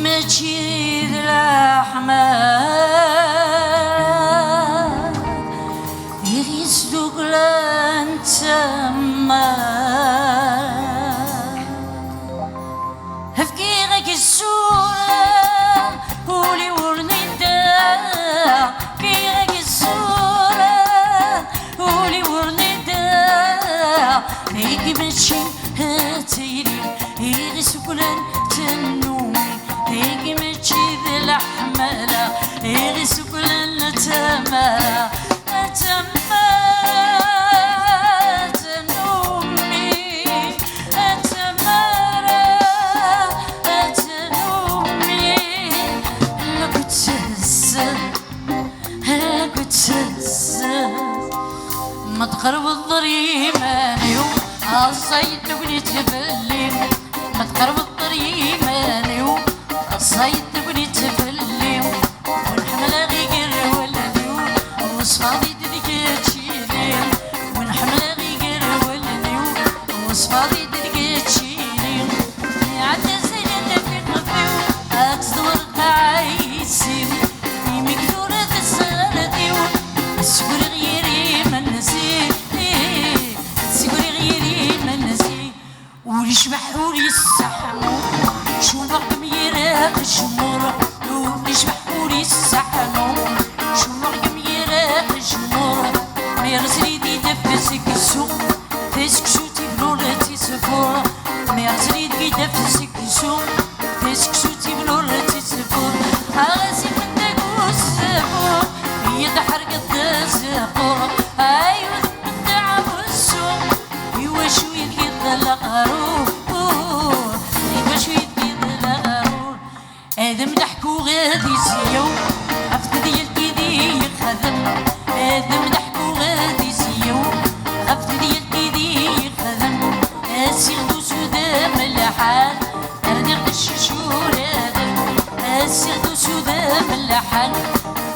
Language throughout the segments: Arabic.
ماشي الأحمر يغيسدوك لانتما هفكيغك السورة قولي ورندا فكيغك السورة قولي ورندا هيك ماشي هاتيري يغيسدوك لانتنومي هيك ماشي ذي الأحمر يغيسدوك لانتما ما تقرب الضريمة اليوم الصيد تبني تفلي ما تقرب الضريمة اليوم الصيد تبني تفلي ونحمل غير والديوم وصفاضي تدك تشيلي ونحمل غير والديوم وصفاضي تدك تشيلي عدى زين في الخفيف أتصدور قايسين مكدورة الصغار ديوم السكر غيري من نسي السكر غيري من نسي وليشبح وليسحمو شو رقم يراق الجمهور وليشبح وليسحمو شو رقم يراق الجمهور ما يرسلي دي دفسك السوق فيسك شو تبلولتي سفور ما يرسلي دي دفسك السوق فيسك شو تبلولتي سفور أغاسي من داكو السفور يدحرق الدسفور أيوة من دعم السوق يوشو يكيد الغرور يوشو يكيد الغرور آدم ضحكو غادي سيو عفت ديال كيدي يخدم آدم ضحكو غادي سيو عفت ديال كيدي يخدم أسيغدو سودا ملحان أردي غدش شهور آدم أسيغدو سودا ملحان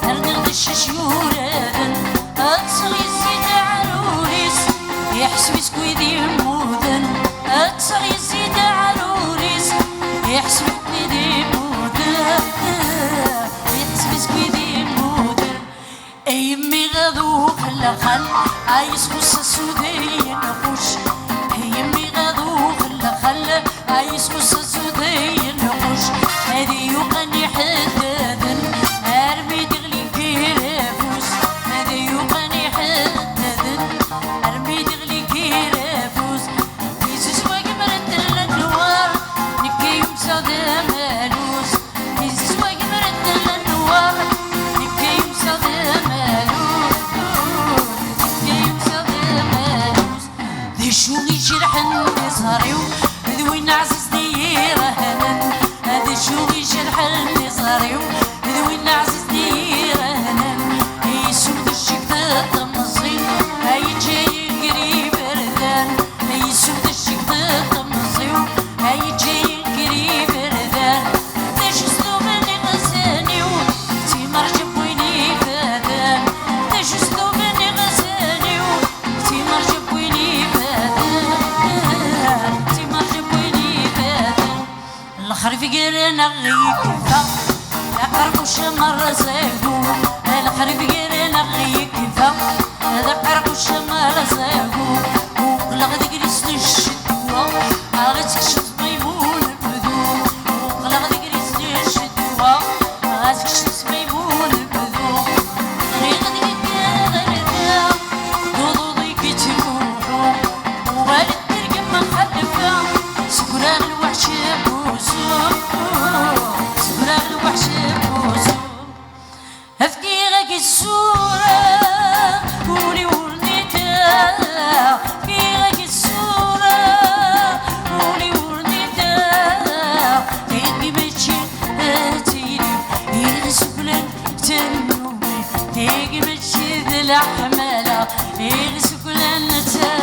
أردي غدش شهور آدم أتصل يزيد عروريس يحسب سكويدي مودن أتصل يزيد عروريس يحسب سكويدي مودن يحسب سكويدي مودن أيمي غادو خلا خل عايز خص سودي نقوش أيمي غادو خلا خل عايز خص سودي نقوش هذي يوقني حدادن أرمي دغلي كيرافوس هذي يوقني حدادن أرمي دغلي كيرافوس يزوز واقمرت النوار نكي يوم صادم مالوس يزوز واقمرت النوار نكي يوم صادم مالوس نكي يوم صادم مالوس ذي شوغي جرحن يزهريو ذوين عزيز ديرهنن هذي شوغي جرحن يزهريو ذوين عزيز ديرهنن يسود الشيك تطمصين هاي جاي القريب ردان يسود الشيك تطمصين هاي جاي القريب ردان داش سلوبني غزانيو تيمر جبويني فادان داش سلوبني غزانيو تيمر جبويني فادان تيمر جبويني فادان الخرف قرنا غيكفا القرب وشمر زاقو الخرب قرنا غيكفا القرب وشمر زاقو وقلق ذكريس الشدوة غتكشف ميمون البذور وقلق ذكريس الشدوة غتكشف ميمون البذور غير ذيك غيرنا ضوضي كيتروحو ووالد ترقم مخلفة سكران الوحش بوزو سكران الوحش بوزو هفكيغك السورة قولي ورنيتا يقمت شذ الأحملة يغسك لنتها